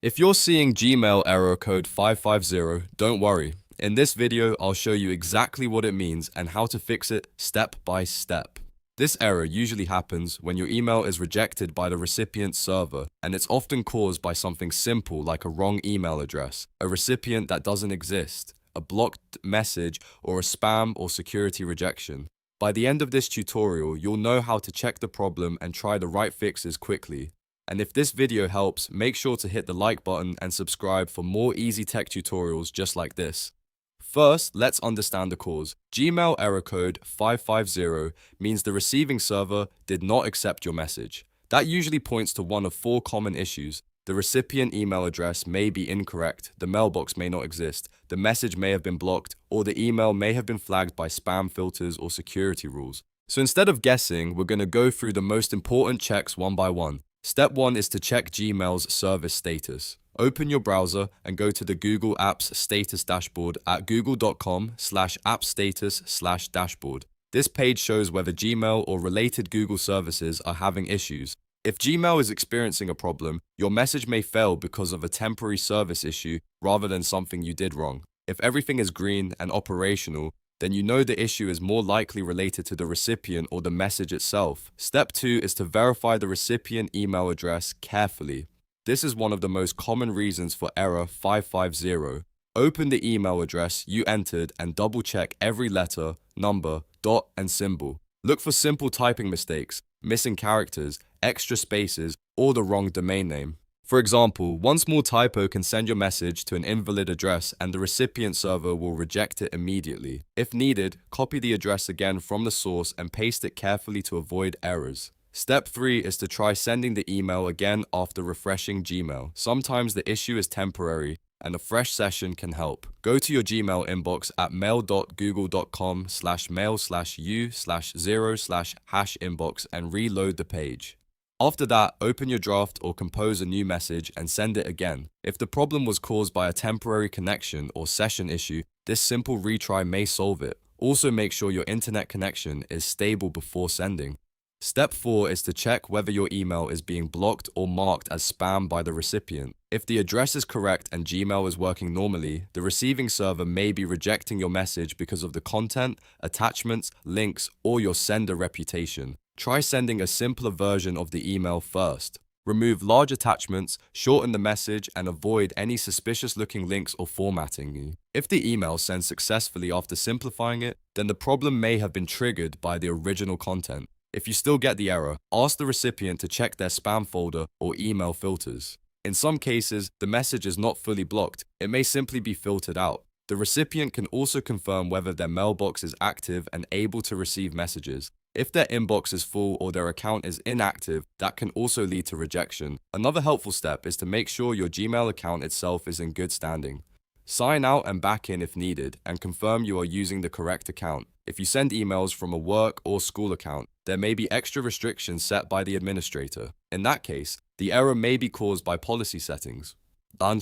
If you're seeing Gmail error code 550, don't worry. In this video, I'll show you exactly what it means and how to fix it step by step. This error usually happens when your email is rejected by the recipient server, and it's often caused by something simple like a wrong email address, a recipient that doesn't exist, a blocked message, or a spam or security rejection. By the end of this tutorial, you'll know how to check the problem and try the right fixes quickly. And if this video helps, make sure to hit the like button and subscribe for more easy tech tutorials just like this. First, let's understand the cause. Gmail error code 550 means the receiving server did not accept your message. That usually points to one of four common issues. The recipient email address may be incorrect, the mailbox may not exist, the message may have been blocked, or the email may have been flagged by spam filters or security rules. So instead of guessing, we're going to go through the most important checks one by one. Step 1 is to check Gmail's service status. Open your browser and go to the Google Apps Status Dashboard at google.com/appstatus/dashboard. This page shows whether Gmail or related Google services are having issues. If Gmail is experiencing a problem, your message may fail because of a temporary service issue rather than something you did wrong. If everything is green and operational, then you know the issue is more likely related to the recipient or the message itself. Step 2 is to verify the recipient email address carefully. This is one of the most common reasons for error 550. Open the email address you entered and double-check every letter, number, dot, and symbol. Look for simple typing mistakes, missing characters, extra spaces, or the wrong domain name. For example, one small typo can send your message to an invalid address and the recipient server will reject it immediately. If needed, copy the address again from the source and paste it carefully to avoid errors. Step 3 is to try sending the email again after refreshing Gmail. Sometimes the issue is temporary and a fresh session can help. Go to your Gmail inbox at mail.google.com/mail/u/0/#inbox and reload the page. After that, open your draft or compose a new message and send it again. If the problem was caused by a temporary connection or session issue, this simple retry may solve it. Also make sure your internet connection is stable before sending. Step 4 is to check whether your email is being blocked or marked as spam by the recipient. If the address is correct and Gmail is working normally, the receiving server may be rejecting your message because of the content, attachments, links, or your sender reputation. Try sending a simpler version of the email first. Remove large attachments, shorten the message, and avoid any suspicious-looking links or formatting. If the email sends successfully after simplifying it, then the problem may have been triggered by the original content. If you still get the error, ask the recipient to check their spam folder or email filters. In some cases, the message is not fully blocked. It may simply be filtered out. The recipient can also confirm whether their mailbox is active and able to receive messages. If their inbox is full or their account is inactive, that can also lead to rejection. Another helpful step is to make sure your Gmail account itself is in good standing. Sign out and back in if needed, and confirm you are using the correct account. If you send emails from a work or school account, there may be extra restrictions set by the administrator. In that case, the error may be caused by policy settings, rather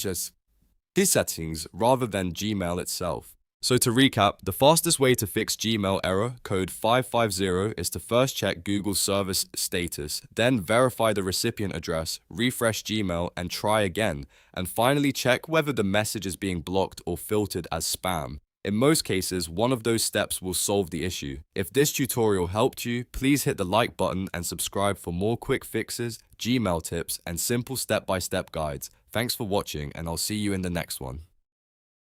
than Gmail itself. So to recap, the fastest way to fix Gmail error code 550 is to first check Google's service status, then verify the recipient address, refresh Gmail and try again, and finally check whether the message is being blocked or filtered as spam. In most cases, one of those steps will solve the issue. If this tutorial helped you, please hit the like button and subscribe for more quick fixes, Gmail tips, and simple step-by-step guides. Thanks for watching, and I'll see you in the next one.